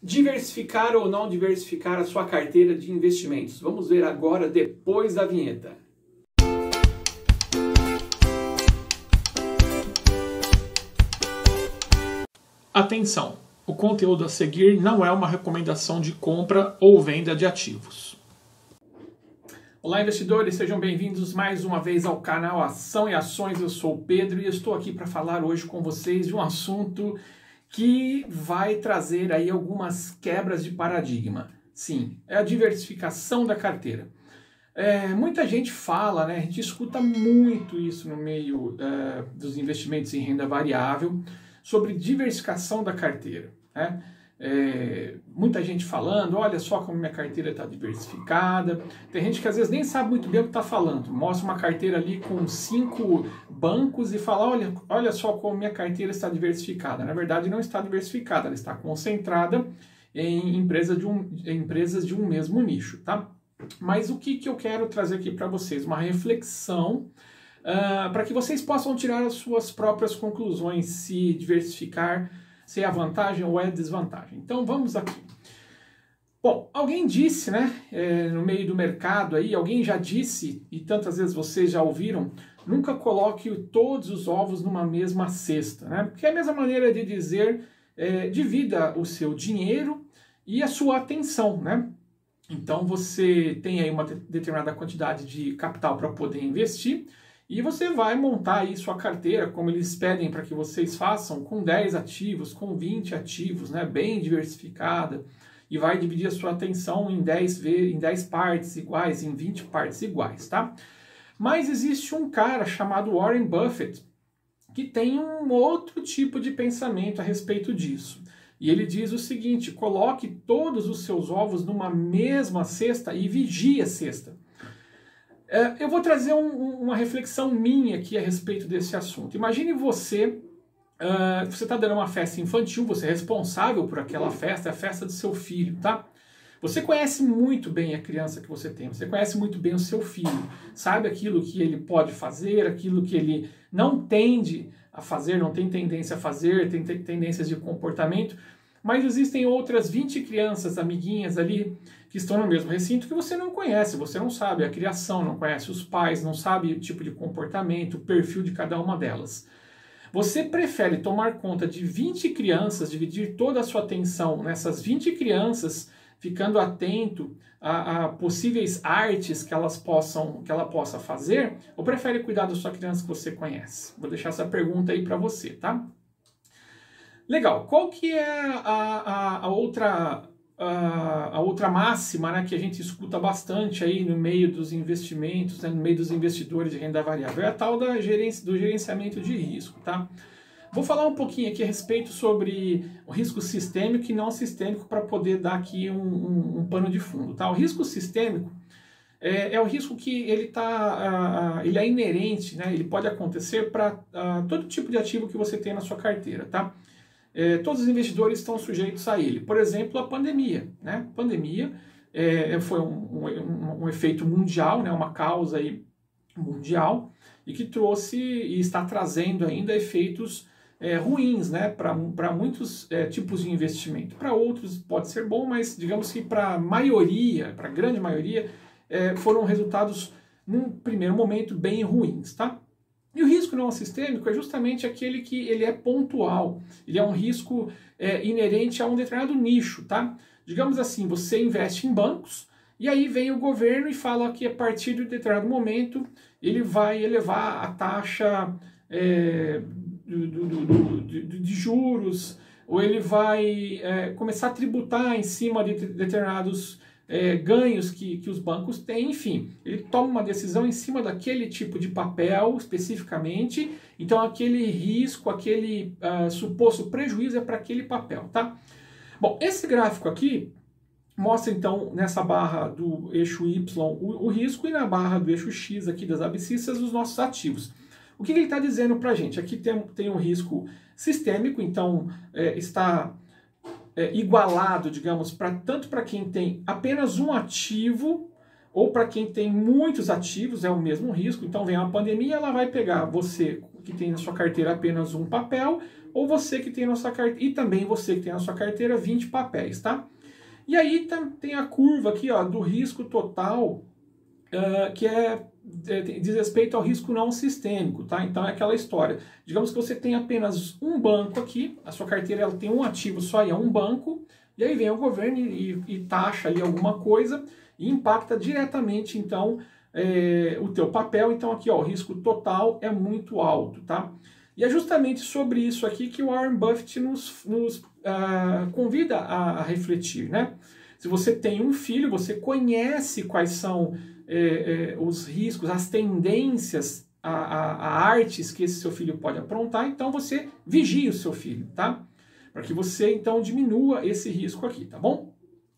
Diversificar ou não diversificar a sua carteira de investimentos? Vamos ver agora depois da vinheta. Atenção! O conteúdo a seguir não é uma recomendação de compra ou venda de ativos. Olá, investidores, sejam bem-vindos mais uma vez ao canal Ação e Ações. Eu sou o Pedro e estou aqui para falar hoje com vocês de um assunto que vai trazer aí algumas quebras de paradigma. Sim, é a diversificação da carteira. Muita gente fala, né? A gente escuta muito isso no meio dos investimentos em renda variável, sobre diversificação da carteira, né? Muita gente falando, olha só como minha carteira está diversificada. Tem gente que às vezes nem sabe muito bem o que está falando, mostra uma carteira ali com 5 bancos e fala, olha só como minha carteira está diversificada. Na verdade não está diversificada, ela está concentrada em empresas de um mesmo nicho, tá? Mas o que eu quero trazer aqui para vocês? Uma reflexão para que vocês possam tirar as suas próprias conclusões, se diversificar, se é a vantagem ou é a desvantagem. Então vamos aqui. Bom, alguém disse, né, no meio do mercado aí, alguém já disse, e tantas vezes vocês já ouviram, nunca coloque todos os ovos numa mesma cesta, né? Porque é a mesma maneira de dizer, divida o seu dinheiro e a sua atenção, né? Então você tem aí uma determinada quantidade de capital para poder investir, e você vai montar aí sua carteira, como eles pedem para que vocês façam, com 10 ativos, com 20 ativos, né, bem diversificada, e vai dividir a sua atenção em 10 partes iguais, em 20 partes iguais, tá? Mas existe um cara chamado Warren Buffett, que tem um outro tipo de pensamento a respeito disso. E ele diz o seguinte: coloque todos os seus ovos numa mesma cesta e vigie a cesta. Eu vou trazer uma reflexão minha aqui a respeito desse assunto. Imagine você está dando uma festa infantil, você é responsável por aquela festa, é a festa do seu filho, tá? Você conhece muito bem a criança que você tem, você conhece muito bem o seu filho, sabe aquilo que ele pode fazer, aquilo que ele não tende a fazer, não tem tendência a fazer, tem tendências de comportamento, mas existem outras 20 crianças, amiguinhas ali, que estão no mesmo recinto que você não conhece, você não sabe a criação, não conhece os pais, não sabe o tipo de comportamento, o perfil de cada uma delas. Você prefere tomar conta de 20 crianças, dividir toda a sua atenção nessas 20 crianças, ficando atento a possíveis artes que ela possa fazer, ou prefere cuidar da sua criança que você conhece? Vou deixar essa pergunta aí para você, tá? Legal, qual que é a outra máxima, né, que a gente escuta bastante aí no meio dos investimentos, né, no meio dos investidores de renda variável? É a tal do gerenciamento de risco, tá? Vou falar um pouquinho aqui a respeito sobre o risco sistêmico e não sistêmico para poder dar aqui um pano de fundo, tá? O risco sistêmico é o risco que ele é inerente, né? Ele pode acontecer para todo tipo de ativo que você tem na sua carteira, tá? Todos os investidores estão sujeitos a ele. Por exemplo, a pandemia, né? A pandemia foi um efeito mundial, né? Uma causa aí mundial, e que trouxe e está trazendo ainda efeitos ruins, né? Para muitos tipos de investimento. Para outros pode ser bom, mas digamos que para a maioria, para a grande maioria, foram resultados, num primeiro momento, bem ruins, tá? E o risco não sistêmico é justamente aquele que ele é pontual, ele é um risco inerente a um determinado nicho, tá? Digamos assim, você investe em bancos, e aí vem o governo e fala que a partir de um determinado momento ele vai elevar a taxa de juros, ou ele vai começar a tributar em cima de determinados ganhos que os bancos têm, enfim, ele toma uma decisão em cima daquele tipo de papel especificamente, então aquele risco, aquele suposto prejuízo é para aquele papel, tá? Bom, esse gráfico aqui mostra então nessa barra do eixo Y o risco e na barra do eixo X aqui das abscissas os nossos ativos. O que ele está dizendo para a gente? Aqui tem um risco sistêmico, então está igualado, digamos, tanto para quem tem apenas um ativo ou para quem tem muitos ativos, é o mesmo risco. Então vem uma pandemia, ela vai pegar você que tem na sua carteira apenas um papel, ou você que tem na sua carteira, e também você que tem na sua carteira 20 papéis, tá? E aí tem a curva aqui, ó, do risco total, que diz respeito ao risco não sistêmico, tá? Então é aquela história. Digamos que você tem apenas um banco aqui, a sua carteira ela tem um ativo só e é um banco, e aí vem o governo e taxa ali alguma coisa e impacta diretamente, então, o teu papel. Então aqui, ó, o risco total é muito alto, tá? E é justamente sobre isso aqui que o Warren Buffett nos convida a refletir, né? Se você tem um filho, você conhece quais são os riscos, as tendências, a artes que esse seu filho pode aprontar, então você vigia o seu filho, tá? Para que você, então, diminua esse risco aqui, tá bom?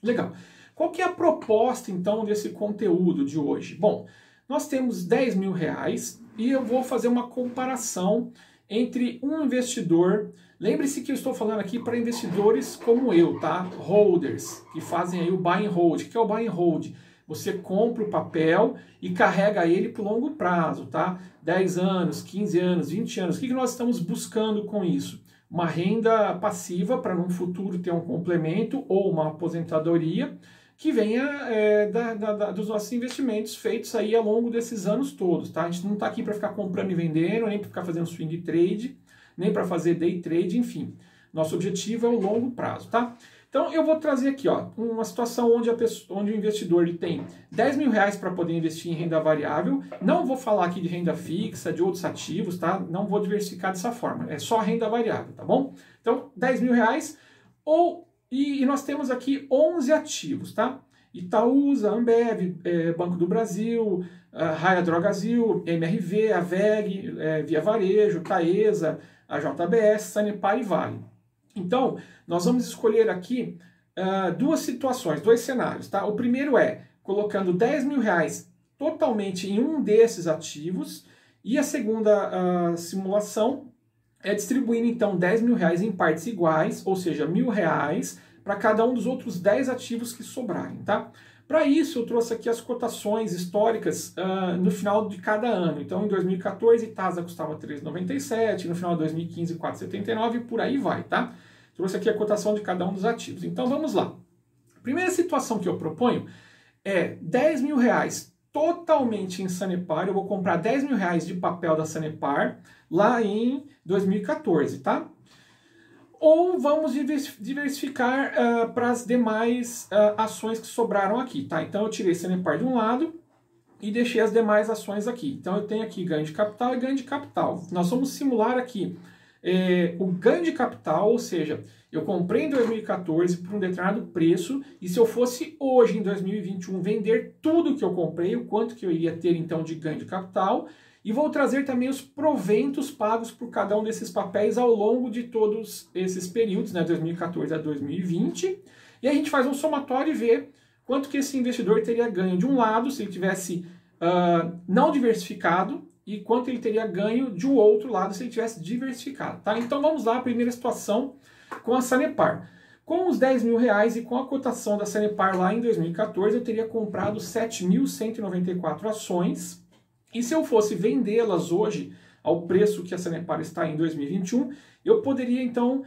Legal. Qual que é a proposta, então, desse conteúdo de hoje? Bom, nós temos 10 mil reais e eu vou fazer uma comparação entre um investidor. Lembre-se que eu estou falando aqui para investidores como eu, tá? Holders, que fazem aí o buy and hold. O que é o buy and hold? Você compra o papel e carrega ele por longo prazo, tá? 10 anos, 15 anos, 20 anos. O que nós estamos buscando com isso? Uma renda passiva para num futuro ter um complemento ou uma aposentadoria que venha dos nossos investimentos feitos aí ao longo desses anos todos, tá? A gente não está aqui para ficar comprando e vendendo, nem para ficar fazendo swing trade, nem para fazer day trade, enfim. Nosso objetivo é o longo prazo, tá? Então eu vou trazer aqui, ó, uma situação onde o investidor ele tem 10 mil reais para poder investir em renda variável. Não vou falar aqui de renda fixa, de outros ativos, tá? Não vou diversificar dessa forma, é só renda variável, tá bom? Então 10 mil reais e nós temos aqui 11 ativos, tá? Itaúsa, Ambev, Banco do Brasil, Raia Drogasil, MRV, AVEG, Via Varejo, Taesa, a JBS, Sanepar e Vale. Então, nós vamos escolher aqui duas situações, dois cenários, tá? O primeiro é colocando 10 mil reais totalmente em um desses ativos, e a segunda simulação é distribuindo, então, 10 mil reais em partes iguais, ou seja, R$1.000 para cada um dos outros 10 ativos que sobrarem, tá? Para isso, eu trouxe aqui as cotações históricas no final de cada ano. Então, em 2014, Itasa custava R$ 3,97, no final de 2015, R$ 4,79 e por aí vai, tá? Trouxe aqui a cotação de cada um dos ativos. Então, vamos lá. A primeira situação que eu proponho é 10 mil reais totalmente em Sanepar. Eu vou comprar 10 mil reais de papel da Sanepar lá em 2014, tá? Ou vamos diversificar para as demais ações que sobraram aqui, tá? Então eu tirei Sanepar de um lado e deixei as demais ações aqui. Então eu tenho aqui ganho de capital e ganho de capital. Nós vamos simular aqui o ganho de capital, ou seja, eu comprei em 2014 por um determinado preço, e se eu fosse hoje, em 2021, vender tudo que eu comprei, o quanto que eu iria ter então de ganho de capital, e vou trazer também os proventos pagos por cada um desses papéis ao longo de todos esses períodos, né, 2014 a 2020, e a gente faz um somatório e vê quanto que esse investidor teria ganho de um lado, se ele tivesse não diversificado, e quanto ele teria ganho de um outro lado se ele tivesse diversificado, tá? Então vamos lá, a primeira situação com a Sanepar. Com os 10 mil reais e com a cotação da Sanepar lá em 2014, eu teria comprado 7.194 ações, e se eu fosse vendê-las hoje ao preço que a Sanepar está em 2021, eu poderia então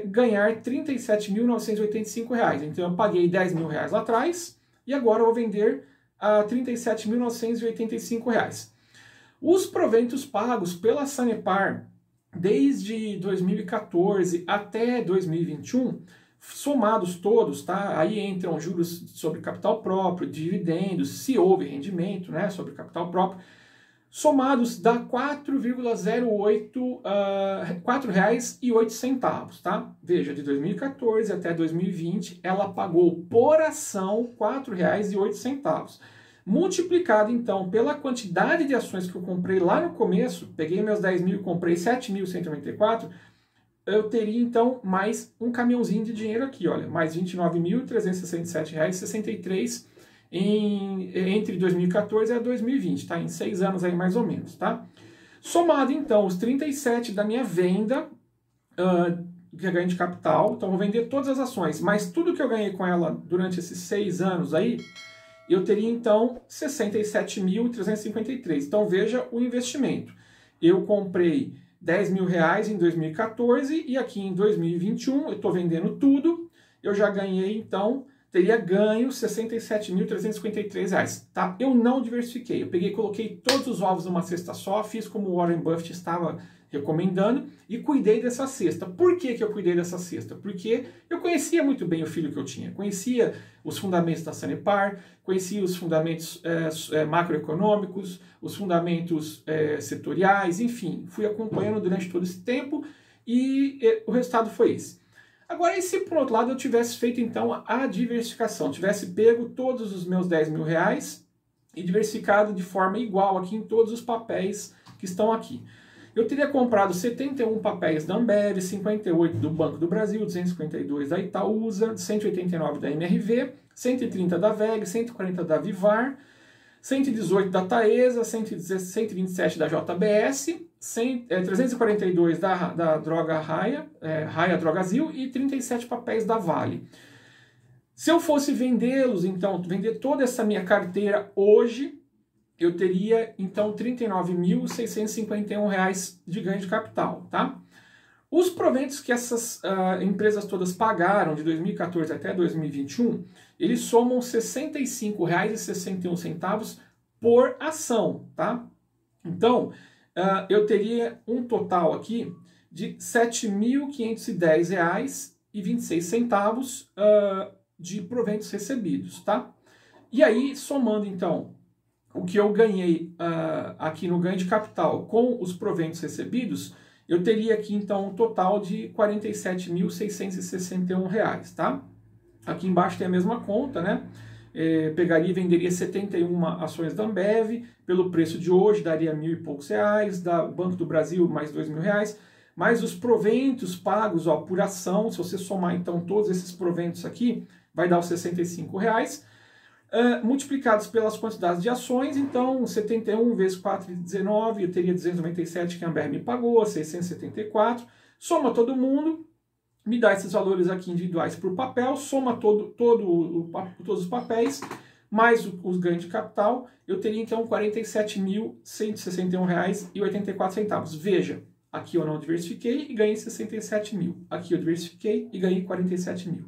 ganhar R$ 37.985. Então eu paguei 10 mil reais lá atrás e agora eu vou vender a R$ 37.985. Os proventos pagos pela Sanepar desde 2014 até 2021, somados todos, tá? Aí entram juros sobre capital próprio, dividendos, se houve rendimento, né, sobre capital próprio, somados dá R$ 4,08, tá? Veja, de 2014 até 2020, ela pagou por ação R$ 4,08. Multiplicado, então, pela quantidade de ações que eu comprei lá no começo, peguei meus 10 mil e comprei 7.194, eu teria, então, mais um caminhãozinho de dinheiro aqui, olha, mais R$ 29.367,63 entre 2014 e 2020, tá? Em 6 anos aí, mais ou menos, tá? Somado, então, os 37 da minha venda, que é ganho de capital, então eu vou vender todas as ações, mas tudo que eu ganhei com ela durante esses 6 anos aí, eu teria, então, 67.353. Então, veja o investimento. Eu comprei R$10.000 em 2014 e aqui em 2021 eu estou vendendo tudo, eu já ganhei então, teria ganho R$ 67.353, tá? Eu não diversifiquei, eu peguei e coloquei todos os ovos numa cesta só, fiz como o Warren Buffett estava recomendando e cuidei dessa cesta. Por que que eu cuidei dessa cesta? Porque eu conhecia muito bem o filho que eu tinha, conhecia os fundamentos da Sanepar, conhecia os fundamentos macroeconômicos, os fundamentos setoriais, enfim, fui acompanhando durante todo esse tempo e o resultado foi esse. Agora, e se por outro lado eu tivesse feito então a diversificação, tivesse pego todos os meus R$10.000 e diversificado de forma igual aqui em todos os papéis que estão aqui? Eu teria comprado 71 papéis da Ambev, 58 do Banco do Brasil, 252 da Itaúsa, 189 da MRV, 130 da VEG, 140 da Vivar, 118 da Taesa, 127 da JBS, 342 da Droga Raia, Raia Drogazil e 37 papéis da Vale. Se eu fosse vendê-los, então, vender toda essa minha carteira hoje, eu teria, então, R$ 39.651 de ganho de capital, tá? Os proventos que essas empresas todas pagaram de 2014 até 2021, eles somam R$ 65,61 por ação, tá? Então, eu teria um total aqui de R$ 7.510,26 de proventos recebidos, tá? E aí, somando, então, o que eu ganhei aqui no ganho de capital com os proventos recebidos, eu teria aqui então um total de R$ 47.661, tá? Aqui embaixo tem a mesma conta, né? Pegaria e venderia 71 ações da Ambev, pelo preço de hoje daria R$ 1.000 e poucos, da Banco do Brasil mais R$ 2.000, mais os proventos pagos por ação, se você somar então todos esses proventos aqui, vai dar os R$ 65, multiplicados pelas quantidades de ações, então 71 vezes 4,19, eu teria 297 que a Ambev me pagou, 674, soma todo mundo, me dá esses valores aqui individuais por papel, soma todos os papéis, mais os ganhos de capital, eu teria então R$ 47.161,84. Veja, aqui eu não diversifiquei e ganhei 67 mil, aqui eu diversifiquei e ganhei 47 mil.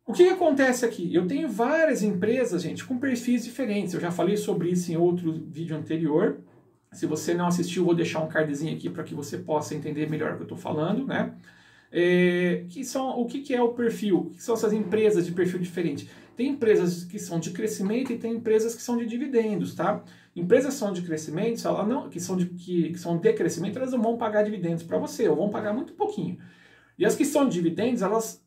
O que acontece aqui? Eu tenho várias empresas, gente, com perfis diferentes. Eu já falei sobre isso em outro vídeo anterior. Se você não assistiu, vou deixar um cardzinho aqui para que você possa entender melhor o que eu estou falando, né? O que é o perfil? O que são essas empresas de perfil diferente? Tem empresas que são de crescimento e tem empresas que são de dividendos, tá? Empresas que são de crescimento, que são de crescimento, elas não vão pagar dividendos para você, ou vão pagar muito pouquinho. E as que são de dividendos, elas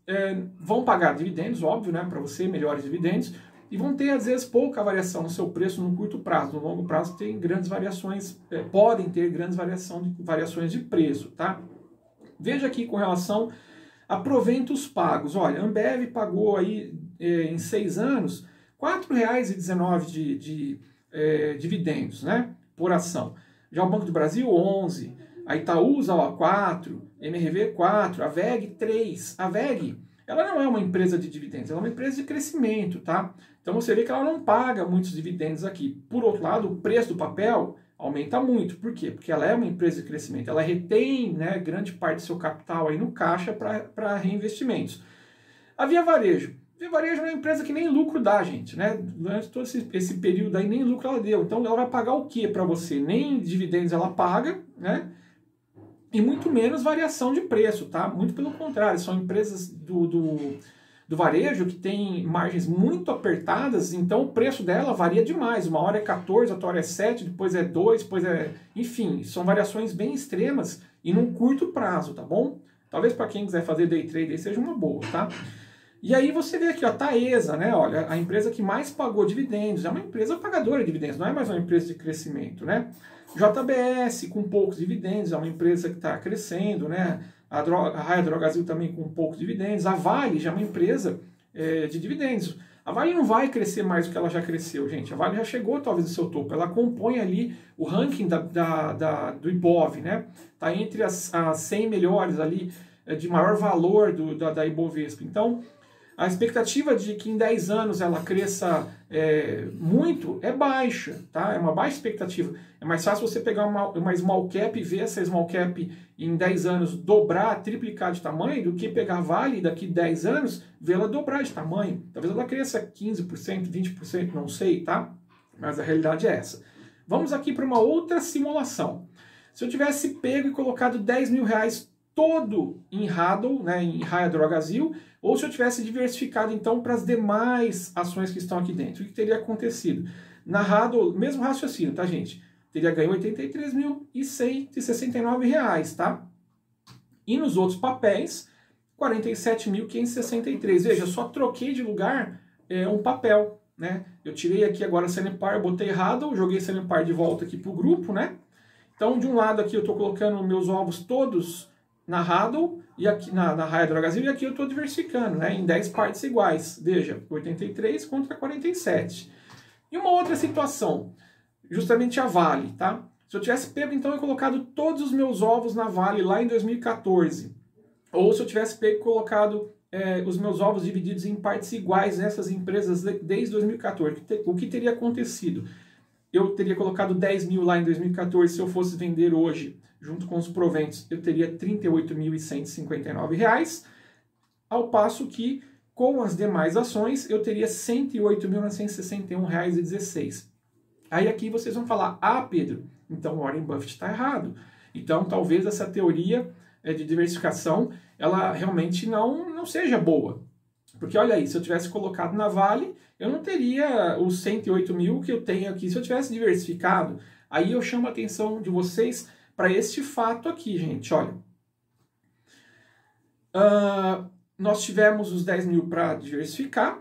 vão pagar dividendos, óbvio, né, para você, melhores dividendos, e vão ter, às vezes, pouca variação no seu preço no curto prazo. No longo prazo tem grandes variações, podem ter grandes variações de preço, tá? Veja aqui com relação a proventos pagos. Olha, a Ambev pagou aí, em 6 anos, R$ 4,19 de dividendos, né, por ação. Já o Banco do Brasil, 11. A Itaúsa, 4. MRV, 4. A VEG, 3. A VEG, ela não é uma empresa de dividendos, ela é uma empresa de crescimento, tá? Então você vê que ela não paga muitos dividendos aqui. Por outro lado, o preço do papel aumenta muito. Por quê? Porque ela é uma empresa de crescimento. Ela retém, né, grande parte do seu capital aí no caixa para reinvestimentos. A Via Varejo. Via Varejo é uma empresa que nem lucro dá, gente, né? Durante todo esse período aí, nem lucro ela deu. Então ela vai pagar o quê para você? Nem dividendos ela paga, né? E muito menos variação de preço, tá? Muito pelo contrário, são empresas do varejo que tem margens muito apertadas, então o preço dela varia demais. Uma hora é 14, outra hora é 7, depois é 2, depois é... Enfim, são variações bem extremas e num curto prazo, tá bom? Talvez para quem quiser fazer day trade aí seja uma boa, tá? E aí você vê aqui, ó, a Taesa, né? Olha, a empresa que mais pagou dividendos, é uma empresa pagadora de dividendos, não é mais uma empresa de crescimento, né? JBS, com poucos dividendos, é uma empresa que está crescendo, né? A Raia Drogazil também com poucos dividendos. A Vale já é uma empresa de dividendos. A Vale não vai crescer mais do que ela já cresceu, gente. A Vale já chegou talvez no seu topo. Ela compõe ali o ranking do Ibov, né? Está entre as 100 melhores ali de maior valor da Ibovespa. Então, A expectativa de que em 10 anos ela cresça muito é baixa, tá? É uma baixa expectativa. É mais fácil você pegar uma small cap e ver essa small cap em 10 anos dobrar, triplicar de tamanho, do que pegar a Vale daqui 10 anos, vê-la dobrar de tamanho. Talvez ela cresça 15%, 20%, não sei, tá? Mas a realidade é essa. Vamos aqui para uma outra simulação. Se eu tivesse pego e colocado 10 mil reais todo em HADL, né, em Raia Drogasil, ou se eu tivesse diversificado então para as demais ações que estão aqui dentro, o que teria acontecido? Na HADL, mesmo raciocínio, tá, gente? Teria ganho R$ 83.169, tá? E nos outros papéis, R$ 47.563. Veja, só troquei de lugar um papel, né? Eu tirei aqui agora a Sanepar, botei HADL, joguei Sanepar de volta aqui para o grupo, né? Então, de um lado aqui eu estou colocando meus ovos todos na HADL, e aqui na Raia Drogasil, e aqui eu estou diversificando, né, em 10 partes iguais. Veja, 83 contra 47. E uma outra situação, justamente a Vale, tá? Se eu tivesse pego, então, e colocado todos os meus ovos na Vale lá em 2014, ou se eu tivesse pego e colocado os meus ovos divididos em partes iguais nessas empresas desde 2014, o que teria acontecido? Eu teria colocado 10 mil lá em 2014, se eu fosse vender hoje, junto com os proventos, eu teria R$ 38.159, ao passo que, com as demais ações, eu teria R$ 108.961,16. Aí aqui vocês vão falar, Pedro, então Warren Buffett está errado. Então talvez essa teoria de diversificação, ela realmente não seja boa. Porque olha aí, se eu tivesse colocado na Vale, eu não teria os 108 mil que eu tenho aqui se eu tivesse diversificado. Aí eu chamo a atenção de vocês para este fato aqui, gente, olha. Nós tivemos os 10 mil para diversificar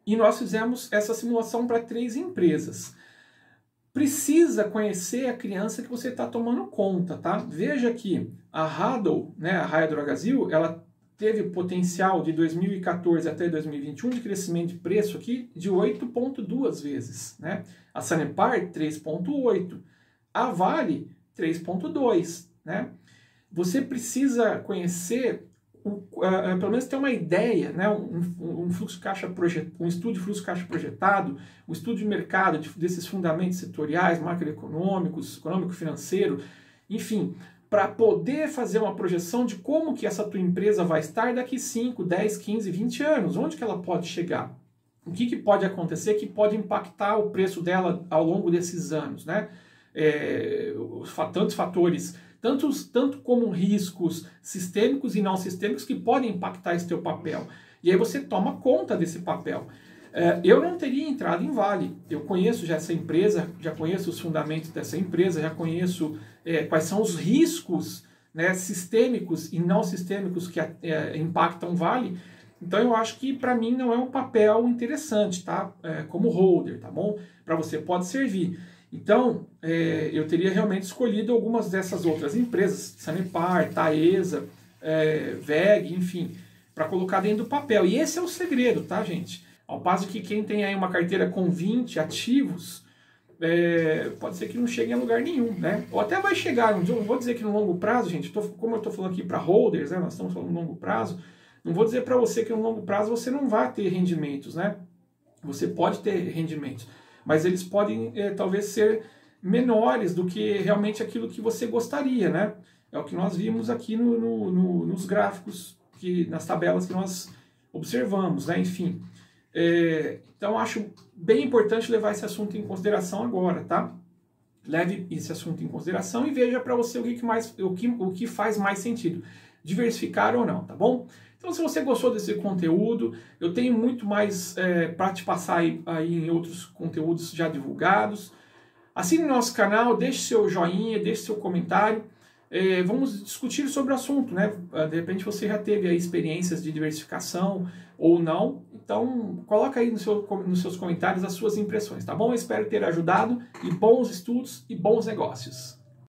e nós fizemos essa simulação para 3 empresas. Precisa conhecer a criança que você está tomando conta, tá? Veja que a HADL, né, a Raia Drogasil, ela teve potencial de 2014 até 2021 de crescimento de preço aqui de 8,2 vezes, né? A Sanepar, 3,8. A Vale, 3,2, né? Você precisa conhecer, pelo menos ter uma ideia, né? Um fluxo caixa um estudo de fluxo caixa projetado, um estudo de mercado desses fundamentos setoriais, macroeconômicos, econômico-financeiro, enfim, para poder fazer uma projeção de como que essa tua empresa vai estar daqui 5, 10, 15, 20 anos, onde que ela pode chegar, o que pode acontecer que pode impactar o preço dela ao longo desses anos, né? Tantos fatores, tanto como riscos sistêmicos e não sistêmicos que podem impactar esse teu papel. E aí você toma conta desse papel. Eu não teria entrado em Vale. Eu conheço já essa empresa, já conheço os fundamentos dessa empresa, já conheço quais são os riscos, né, sistêmicos e não sistêmicos que impactam Vale. Então eu acho que para mim não é um papel interessante, tá? Como holder, tá bom? Para você pode servir. Então, eu teria realmente escolhido algumas dessas outras empresas, Sanepar, Taesa, VEG, enfim, para colocar dentro do papel. E esse é o segredo, tá, gente? Ao passo que quem tem aí uma carteira com 20 ativos, pode ser que não chegue a lugar nenhum, né? Ou até vai chegar, não vou dizer que no longo prazo, gente, como eu estou falando aqui para holders, né, nós estamos falando no longo prazo, não vou dizer para você que no longo prazo você não vai ter rendimentos, né? Você pode ter rendimentos, mas eles podem talvez ser menores do que realmente aquilo que você gostaria, né? É o que nós vimos aqui nos gráficos, nas tabelas que nós observamos, né? Enfim, então acho bem importante levar esse assunto em consideração agora, tá? Leve esse assunto em consideração e veja para você o que faz mais sentido, diversificar ou não, tá bom? Então, se você gostou desse conteúdo, eu tenho muito mais para te passar aí em outros conteúdos já divulgados. Assine o nosso canal, deixe seu joinha, deixe seu comentário. Vamos discutir sobre o assunto, né? De repente você já teve aí experiências de diversificação ou não. Então, coloca aí nos seus comentários as suas impressões, tá bom? Eu espero ter ajudado e bons estudos e bons negócios.